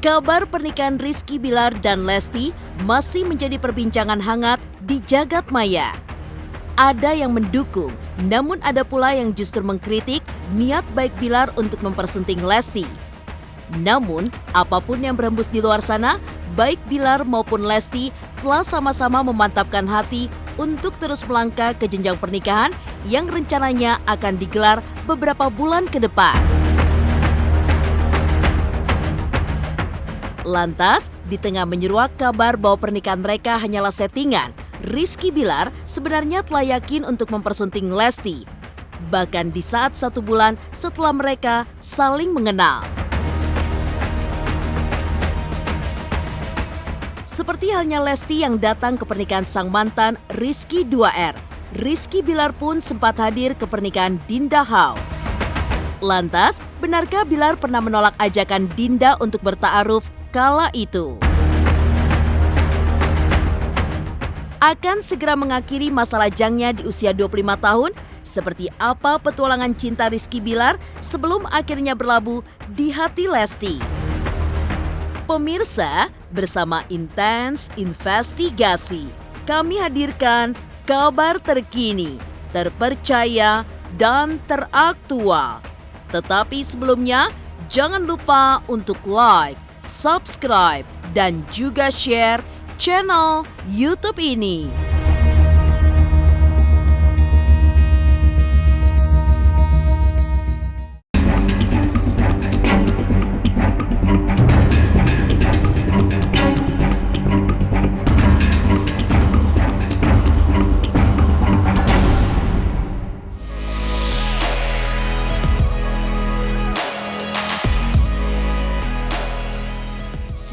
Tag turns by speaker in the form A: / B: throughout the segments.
A: Kabar pernikahan Rizky Bilar dan Lesti masih menjadi perbincangan hangat di jagat maya. Ada yang mendukung, namun ada pula yang justru mengkritik niat baik Bilar untuk mempersunting Lesti. Namun, apapun yang berhembus di luar sana, baik Bilar maupun Lesti telah sama-sama memantapkan hati untuk terus melangkah ke jenjang pernikahan yang rencananya akan digelar beberapa bulan ke depan. Lantas, di tengah menyeruak kabar bahwa pernikahan mereka hanyalah settingan, Rizky Bilar sebenarnya telah yakin untuk mempersunting Lesti. Bahkan di saat 1 bulan setelah mereka saling mengenal. Seperti halnya Lesti yang datang ke pernikahan sang mantan Rizky 2R, Rizky Bilar pun sempat hadir ke pernikahan Dinda Hao. Lantas, benarkah Bilar pernah menolak ajakan Dinda untuk bertaaruf kala itu? Akan segera mengakhiri masa lajangnya di usia 25 tahun, seperti apa petualangan cinta Rizky Bilar sebelum akhirnya berlabuh di hati Lesti? Pemirsa, bersama Intens Investigasi, kami hadirkan kabar terkini, terpercaya, dan teraktual. Tetapi sebelumnya, jangan lupa untuk like, subscribe, dan juga share channel YouTube ini.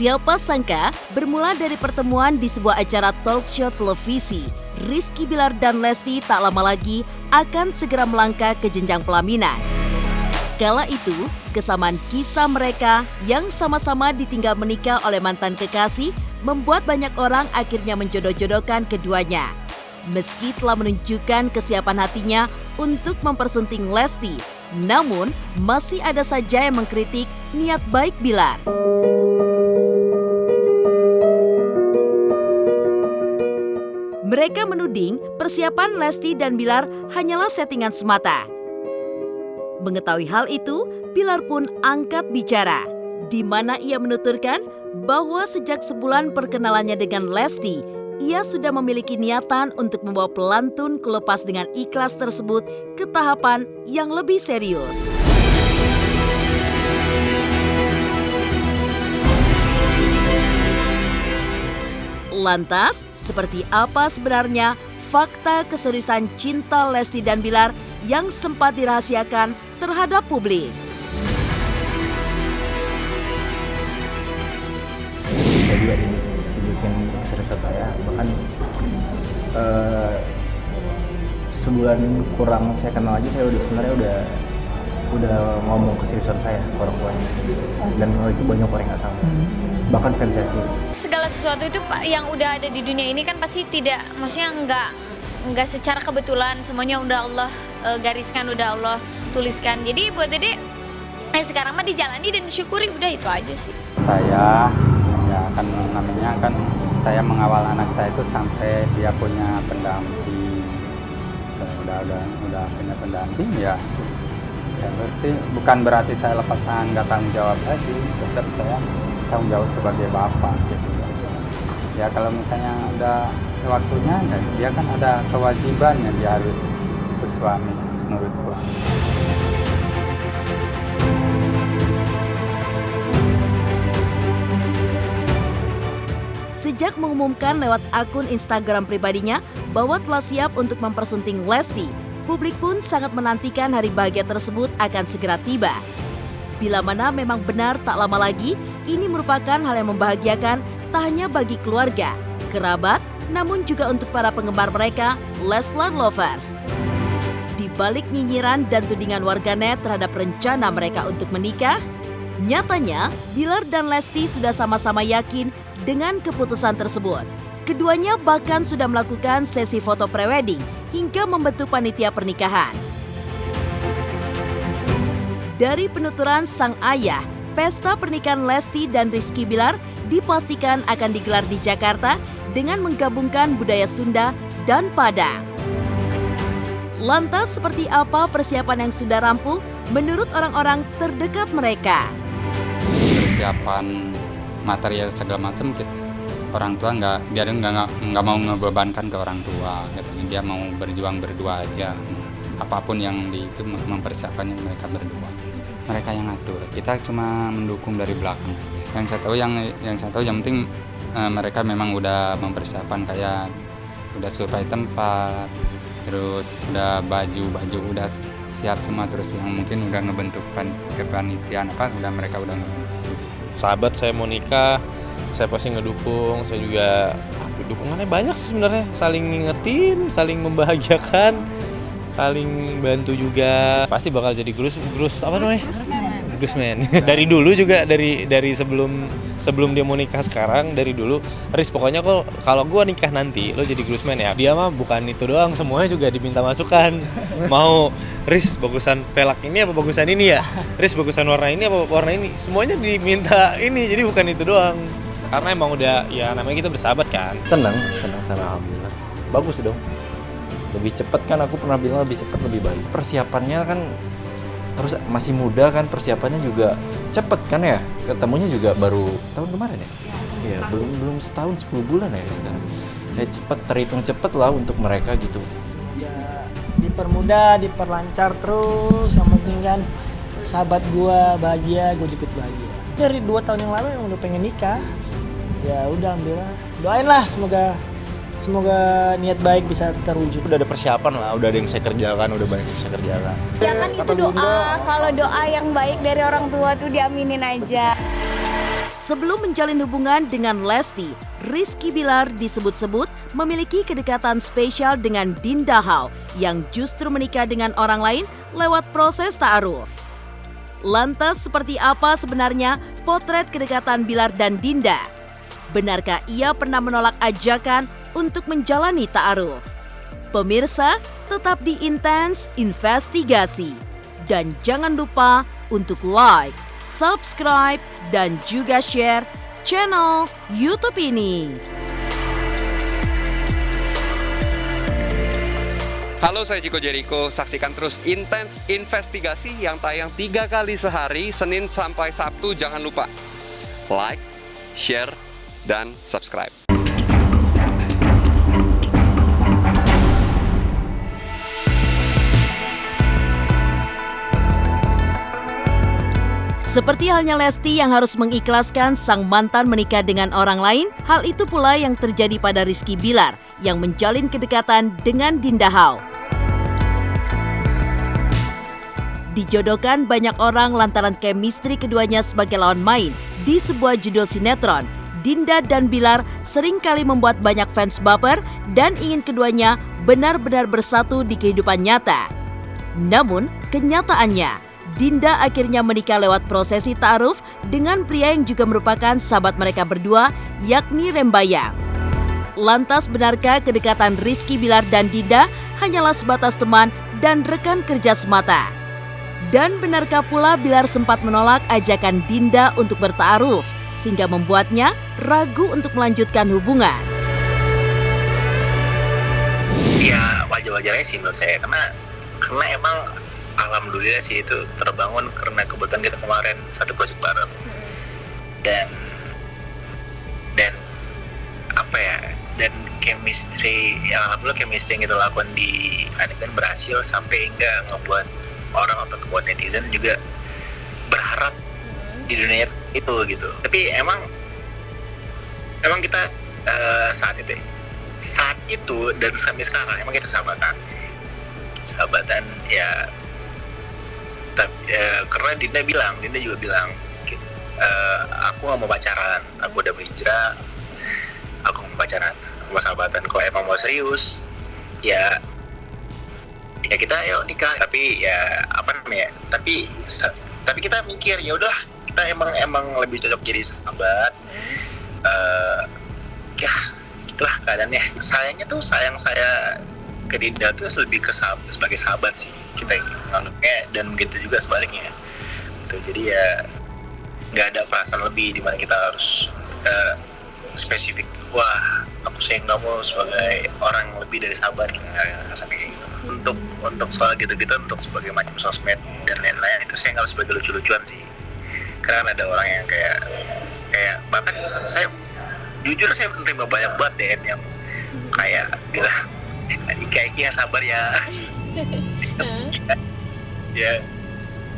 A: Siapa sangka bermula dari pertemuan di sebuah acara talk show televisi, Rizky Bilar dan Lesti tak lama lagi akan segera melangkah ke jenjang pelaminan. Kala itu, kesamaan kisah mereka yang sama-sama ditinggal menikah oleh mantan kekasih membuat banyak orang akhirnya menjodoh-jodohkan keduanya. Meski telah menunjukkan kesiapan hatinya untuk mempersunting Lesti, namun masih ada saja yang mengkritik niat baik Bilar. Mereka menuding persiapan Lesti dan Bilar hanyalah settingan semata. Mengetahui hal itu, Bilar pun angkat bicara, di mana ia menuturkan bahwa sejak sebulan perkenalannya dengan Lesti, ia sudah memiliki niatan untuk membawa pelantun kulepas dengan ikhlas tersebut ke tahapan yang lebih serius. Lantas, seperti apa sebenarnya fakta keseriusan cinta Lesti dan Bilar yang sempat dirahasiakan terhadap publik?
B: Saya juga dibikin keseriusan saya, bahkan sebulan kurang saya kenal aja, saya sebenarnya udah ngomong keseriusan saya ke orang tuanya, dan hal itu banyak orang nggak tahu, bahkan fans saya sendiri.
C: Segala sesuatu itu yang udah ada di dunia ini kan pasti tidak, maksudnya nggak secara kebetulan, semuanya udah Allah gariskan, udah Allah tuliskan. Jadi buat Dede sekarang mah dijalani dan disyukuri, udah itu aja sih.
D: Saya ya kan namanya kan saya mengawal anak saya itu sampai dia punya pendamping, udah punya pendamping ya berarti bukan berarti saya lepas tangan nggak tanggung jawab lagi, tetap saya tanggung jawab sebagai bapak gitu ya. Kalau misalnya udah waktunya dan dia kan ada kewajibannya, dia harus ikut suami, menurut suami.
A: Sejak mengumumkan lewat akun Instagram pribadinya bahwa telah siap untuk mempersunting Lesti, publik pun sangat menantikan hari bahagia tersebut akan segera tiba. Bila mana memang benar tak lama lagi, ini merupakan hal yang membahagiakan tak hanya bagi keluarga, kerabat, namun juga untuk para penggemar mereka, Leslar Lovers. Di balik nyinyiran dan tudingan warganet terhadap rencana mereka untuk menikah, nyatanya Bilar dan Lesti sudah sama-sama yakin dengan keputusan tersebut. Keduanya bahkan sudah melakukan sesi foto prewedding hingga membentuk panitia pernikahan. Dari penuturan sang ayah, Pesta pernikahan Lesti dan Rizky Bilar dipastikan akan digelar di Jakarta dengan menggabungkan budaya Sunda dan Padang. Lantas seperti apa persiapan yang sudah rampung menurut orang-orang terdekat mereka?
D: Persiapan material segala macam gitu. Orang tua dia nggak mau ngebebankan ke orang tua gitu. Dia mau berjuang berdua aja. Apapun yang itu mempersiapkannya mereka berdua. Mereka yang ngatur. Kita cuma mendukung dari belakang. Yang saya tahu yang penting mereka memang udah mempersiapkan kayak udah survei tempat, terus udah baju udah siap semua, terus yang mungkin udah ngebentuk kepanitiaan mereka udah ngebentuk.
E: Sahabat saya mau nikah, saya pasti ngedukung, saya juga dukungannya banyak sih sebenarnya, saling ngingetin, saling membahagiakan, saling bantu juga. Pasti bakal jadi groomsman. Dari dulu juga dari sebelum dia mau nikah sekarang, dari dulu Riz pokoknya kalau gue nikah nanti lo jadi groomsman ya. Dia mah bukan itu doang, semuanya juga diminta masukan. Mau Riz bagusan velg ini apa bagusan ini ya, Riz bagusan warna ini apa warna ini, semuanya diminta ini. Jadi bukan itu doang, karena emang udah ya namanya kita bersahabat kan.
F: Senang alhamdulillah. Bagus dong. Lebih cepat kan, aku pernah bilang lebih cepat lebih baik. Persiapannya kan terus masih muda kan, persiapannya juga cepet kan ya. Ketemunya juga baru tahun kemarin ya. Iya, belum setahun 10 bulan ya sekarang. Ya cepet, terhitung cepet lah untuk mereka gitu.
G: Ya dipermudah, diperlancar terus, yang penting kan sahabat gua bahagia, gua juga bahagia. Dari 2 tahun yang lalu yang udah pengen nikah. Ya udah alhamdulillah. Doain lah semoga niat baik bisa terwujud.
E: Udah ada persiapan lah, udah ada yang saya kerjakan, udah banyak yang saya kerjakan.
C: Ya kan itu doa, kalau doa yang baik dari orang tua tuh diaminin aja.
A: Sebelum menjalin hubungan dengan Lesti, Rizky Bilar disebut-sebut memiliki kedekatan spesial dengan Dinda Hao yang justru menikah dengan orang lain lewat proses ta'aruf. Lantas seperti apa sebenarnya potret kedekatan Bilar dan Dinda? Benarkah ia pernah menolak ajakan untuk menjalani ta'aruf? Pemirsa, tetap di Intens Investigasi. Dan jangan lupa untuk like, subscribe, dan juga share channel YouTube ini.
H: Halo, saya Chico Jericho. Saksikan terus Intens Investigasi yang tayang 3 kali sehari, Senin sampai Sabtu. Jangan lupa like, share, dan subscribe.
A: Seperti halnya Lesti yang harus mengikhlaskan sang mantan menikah dengan orang lain, hal itu pula yang terjadi pada Rizky Bilar yang menjalin kedekatan dengan Dinda Hao. Dijodohkan banyak orang lantaran chemistry keduanya sebagai lawan main di sebuah judul sinetron. Dinda dan Bilar seringkali membuat banyak fans baper dan ingin keduanya benar-benar bersatu di kehidupan nyata. Namun, kenyataannya, Dinda akhirnya menikah lewat prosesi ta'aruf dengan pria yang juga merupakan sahabat mereka berdua, yakni Rembayang. Lantas benarkah kedekatan Rizky Bilar dan Dinda hanyalah sebatas teman dan rekan kerja semata? Dan benarkah pula Bilar sempat menolak ajakan Dinda untuk berta'aruf, sehingga membuatnya ragu untuk melanjutkan hubungan?
I: Ya wajar-wajar aja sih menurut saya, karena emang alhamdulillah sih itu terbangun karena kebetulan kita kemarin satu proyek bareng dan apa ya, dan chemistry yang alhamdulillah chemistry yang kita lakukan di adegan berhasil sampai hingga ngebuat orang atau ngebuat netizen juga berharap di dunia itu gitu. Tapi emang kita saat itu dan sampai sekarang emang kita sahabatan ya. Karena Dinda juga bilang aku nggak mau pacaran, aku udah berhijrah, aku mau pacaran, aku mau sahabatan. Kalau emang mau serius ya kita yuk nikah. Tapi ya apa namanya, tapi kita mikir ya udah, kita emang lebih cocok jadi sahabat. Ya itulah keadaannya. Sayangnya tuh sayang saya ke Dinda tuh lebih ke sebagai sahabat sih kita nganggapnya, dan begitu juga sebaliknya tuh. Jadi ya nggak ada perasaan lebih di mana kita harus spesifik, wah aku sayang kamu sebagai orang yang lebih dari sahabat, nggak sampai kayak gitu. Untuk soal gitu-gitu, untuk sebagai macam sosmed dan lain-lain itu saya nggak sebagai lucu-lucuan sih, karena ada orang yang kayak bahkan saya jujur saya menerima banyak banget DM yang kayak bilang Iki yang sabar ya.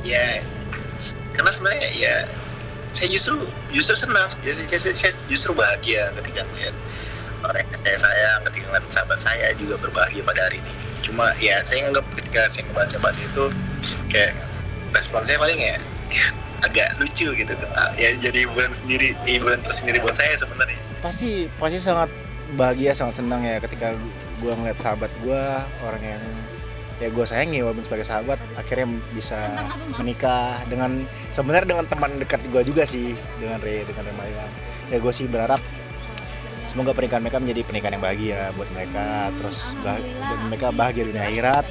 I: ya karena sebenarnya ya saya justru senang, saya justru bahagia ketika melihat orang yang saya sayang, ketika melihat sahabat saya juga berbahagia pada hari ini. Cuma ya saya nganggap ketika saya ngebaca itu kayak respon saya paling ya agak lucu gitu, ya jadi hiburan tersendiri buat saya sebenarnya.
B: Pasti sangat bahagia, sangat senang ya ketika gue ngeliat sahabat gue, orang yang ya gue sayangi walaupun sebagai sahabat, akhirnya bisa menikah sebenarnya dengan teman dekat gue juga sih, dengan Maya. Ya gue sih berharap semoga pernikahan mereka menjadi pernikahan yang bahagia buat mereka, terus dan mereka bahagia dunia akhirat.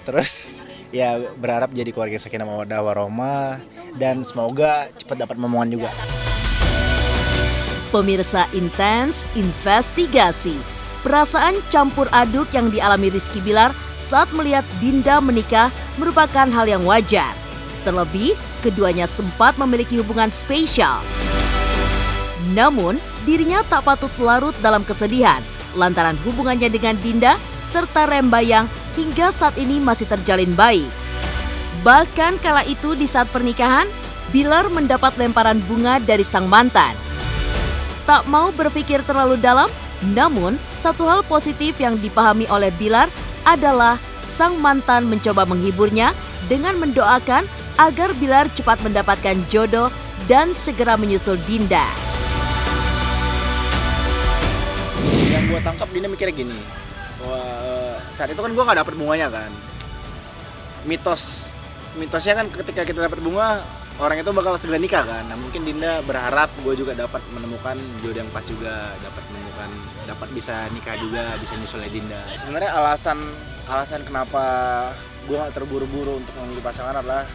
B: Terus ya berharap jadi keluarga sakinah mawaddah warahmah, dan semoga cepat dapat momongan juga.
A: Pemirsa Intens Investigasi, perasaan campur aduk yang dialami Rizky Bilar saat melihat Dinda menikah merupakan hal yang wajar. Terlebih, keduanya sempat memiliki hubungan spesial. Namun, dirinya tak patut larut dalam kesedihan lantaran hubungannya dengan Dinda serta Rembayang hingga saat ini masih terjalin baik. Bahkan kala itu di saat pernikahan, Bilar mendapat lemparan bunga dari sang mantan. Tak mau berpikir terlalu dalam, namun satu hal positif yang dipahami oleh Bilar adalah sang mantan mencoba menghiburnya dengan mendoakan agar Bilar cepat mendapatkan jodoh dan segera menyusul Dinda.
B: Yang gue tangkap Dinda mikirnya gini, bahwa saat itu kan gue nggak dapet bunganya kan. Mitosnya kan ketika kita dapat bunga, orang itu bakal segera nikah kan. Nah mungkin Dinda berharap gue juga dapat menemukan jodoh yang pas juga, dapat bisa nikah juga, bisa nyusulnya Dinda. Sebenarnya alasan kenapa gue nggak terburu-buru untuk memilih pasangan adalah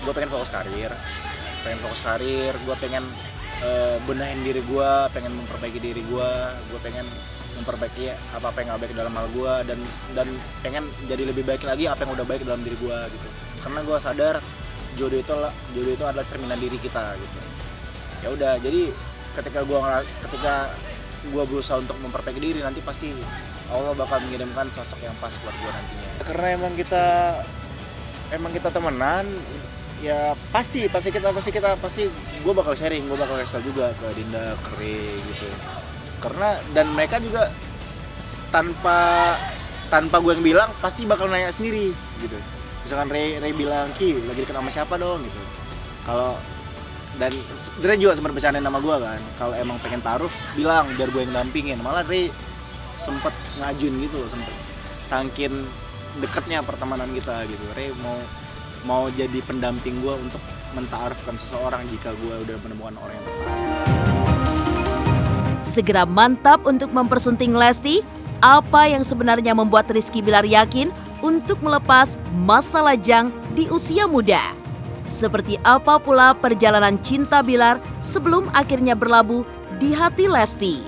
B: gue pengen fokus karir, gue pengen benahin diri gue, pengen memperbaiki diri gue pengen memperbaiki apa yang nggak baik dalam hal gue, dan pengen jadi lebih baik lagi apa yang udah baik dalam diri gue gitu. Karena gue sadar jodoh itu adalah cerminan diri kita gitu. Ya udah, jadi ketika gue berusaha untuk memperbaiki diri, nanti pasti Allah bakal mengirimkan sosok yang pas buat gue nantinya. Karena emang kita temenan, ya pasti gue bakal sharing, gue bakal kasih tau juga ke Dinda, ke Ray gitu. Karena dan mereka juga tanpa gue yang bilang pasti bakal nanya sendiri gitu. Misalkan Ray bilang, Ki lagi deket sama siapa dong gitu. Dan Ray juga sempat bercandain nama gue kan, kalau emang pengen taruh bilang biar gue yang dampingin. Malah Ray sempet ngajuin gitu, sempet saking deketnya pertemanan kita gitu. Ray mau jadi pendamping gue untuk mentaarufkan seseorang jika gue udah menemukan orang yang tepat.
A: Segera mantap untuk mempersunting Lesti. Apa yang sebenarnya membuat Rizky Bilar yakin untuk melepas masa lajang di usia muda? Seperti apa pula perjalanan cinta Bilar sebelum akhirnya berlabuh di hati Lesti?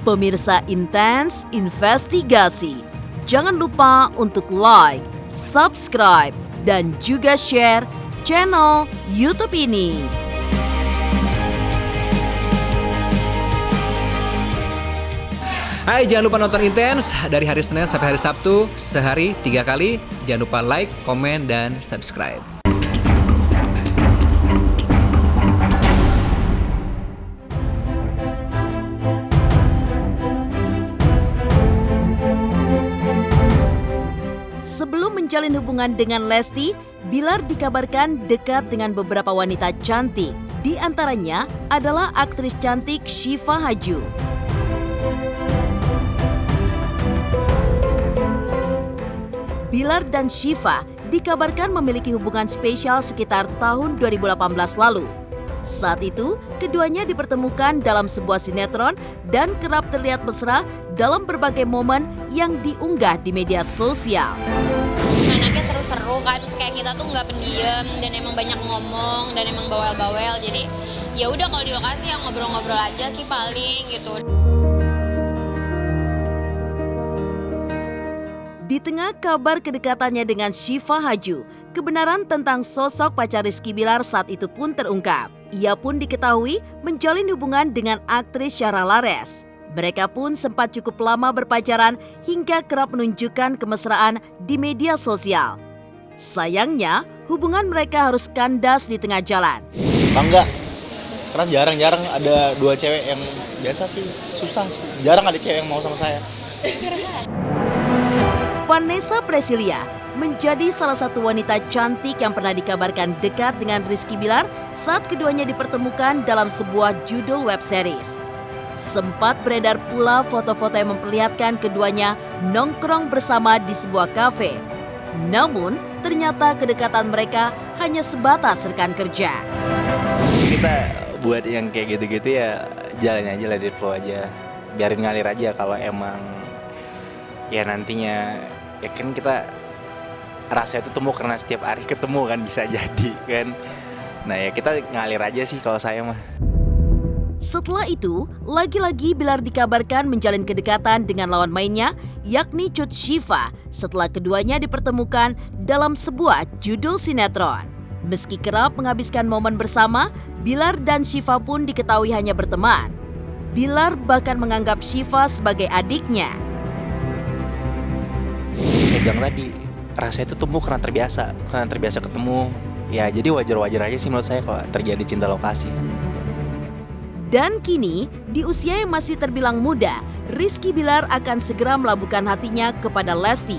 A: Pemirsa Intens Investigasi, jangan lupa untuk like, subscribe, dan juga share channel YouTube ini.
J: Hai, jangan lupa nonton Intens dari hari Senin sampai hari Sabtu, sehari 3 kali. Jangan lupa like, komen, dan subscribe.
A: Sebelum menjalin hubungan dengan Lesti, Bilar dikabarkan dekat dengan beberapa wanita cantik. Di antaranya adalah aktris cantik Syifa Haju. Bilar dan Syifa dikabarkan memiliki hubungan spesial sekitar tahun 2018 lalu. Saat itu, keduanya dipertemukan dalam sebuah sinetron dan kerap terlihat mesra dalam berbagai momen yang diunggah di media sosial.
C: anaknya seru-seru kan, kayak kita tuh nggak pendiam dan emang banyak ngomong dan emang bawel-bawel. Jadi ya udah kalau di lokasi yang ngobrol-ngobrol aja sih paling gitu.
A: Di tengah kabar kedekatannya dengan Syifa Haju, kebenaran tentang sosok pacar Rizky Bilar saat itu pun terungkap. Ia pun diketahui menjalin hubungan dengan aktris Syahra Lares. Mereka pun sempat cukup lama berpacaran hingga kerap menunjukkan kemesraan di media sosial. Sayangnya, hubungan mereka harus kandas di tengah jalan.
B: Bangga, karena jarang-jarang ada dua cewek yang biasa sih, susah sih. Jarang ada cewek yang mau sama saya.
A: Vanessa Presilia menjadi salah satu wanita cantik yang pernah dikabarkan dekat dengan Rizky Bilar saat keduanya dipertemukan dalam sebuah judul web series. Sempat beredar pula foto-foto yang memperlihatkan keduanya nongkrong bersama di sebuah kafe. Namun, ternyata kedekatan mereka hanya sebatas rekan kerja.
B: Kita buat yang kayak gitu-gitu ya jalanin aja lah, di flow aja. Biarin ngalir aja kalau emang ya nantinya ya kan kita rasa itu temu karena setiap hari ketemu kan, bisa jadi kan. Nah ya kita ngalir aja sih kalau saya mah.
A: Setelah itu, lagi-lagi Bilar dikabarkan menjalin kedekatan dengan lawan mainnya, yakni Cut Syifa, setelah keduanya dipertemukan dalam sebuah judul sinetron. Meski kerap menghabiskan momen bersama, Bilar dan Syifa pun diketahui hanya berteman. Bilar bahkan menganggap Syifa sebagai adiknya.
B: Saya bilang tadi, rasa itu tumbuh karena terbiasa ketemu. Ya jadi wajar-wajar aja sih menurut saya kalau terjadi cinta lokasi.
A: Dan kini, di usia yang masih terbilang muda, Rizky Bilar akan segera melabuhkan hatinya kepada Lesti.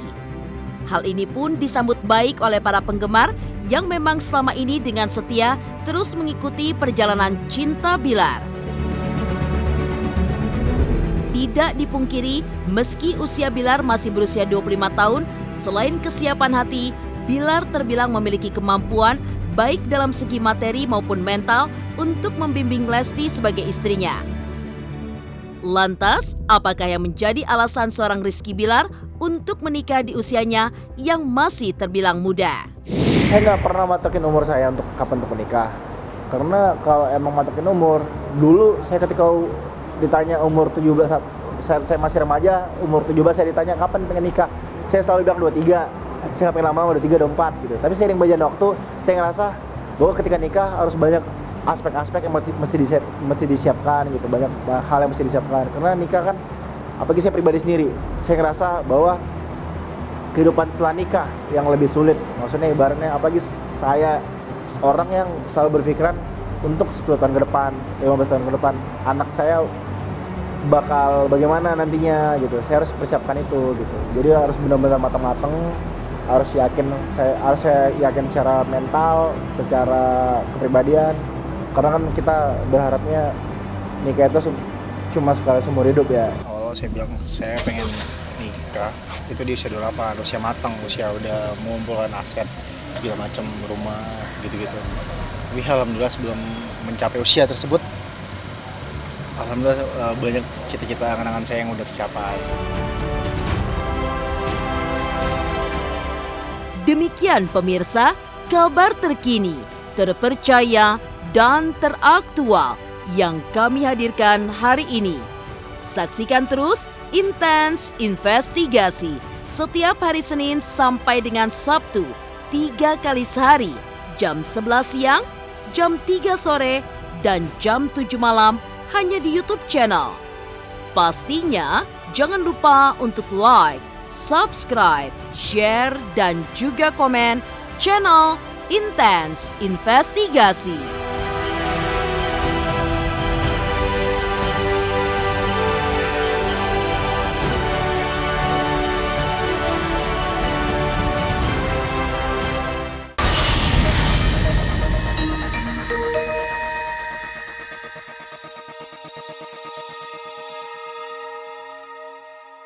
A: Hal ini pun disambut baik oleh para penggemar yang memang selama ini dengan setia terus mengikuti perjalanan cinta Bilar. Tidak dipungkiri, meski usia Bilar masih berusia 25 tahun, selain kesiapan hati, Bilar terbilang memiliki kemampuan baik dalam segi materi maupun mental untuk membimbing Lesti sebagai istrinya. Lantas, apakah yang menjadi alasan seorang Rizky Bilar untuk menikah di usianya yang masih terbilang muda?
B: Saya nggak pernah matokin umur saya untuk kapan untuk menikah. Karena kalau emang matokin umur, dulu saya ketika ditanya umur 17, saya masih remaja, umur 17 saya ditanya kapan pengen nikah. Saya selalu bilang 23, saya nggak pengen lama-lama 23, 24 gitu. Tapi seiring berjalan waktu, saya ngerasa bahwa ketika nikah harus banyak aspek-aspek yang mesti disiapkan gitu, banyak hal yang mesti disiapkan. Karena nikah kan, apalagi saya pribadi sendiri, saya ngerasa bahwa kehidupan setelah nikah yang lebih sulit. Maksudnya ibaratnya, apalagi saya orang yang selalu berpikiran untuk 10 tahun ke depan, 15 tahun ke depan, anak saya bakal bagaimana nantinya gitu. Saya harus persiapkan itu gitu. Jadi harus benar-benar matang-matang, harus saya yakin secara mental, secara kepribadian. Karena kan kita berharapnya nikah itu cuma sekali seumur hidup ya.
K: Awalnya saya bilang saya pengen nikah itu di usia 28, usia matang, usia udah mengumpulkan aset segala macam, rumah gitu-gitu. Tapi alhamdulillah sebelum mencapai usia tersebut, alhamdulillah banyak cita-cita angan-angan saya yang udah tercapai.
A: Demikian pemirsa, kabar terkini, terpercaya, dan teraktual yang kami hadirkan hari ini. Saksikan terus Intens Investigasi setiap hari Senin sampai dengan Sabtu 3 kali sehari, jam 11 siang, jam 3 sore, dan jam 7 malam hanya di YouTube channel. Pastinya jangan lupa untuk like, subscribe, share, dan juga komen channel Intens Investigasi.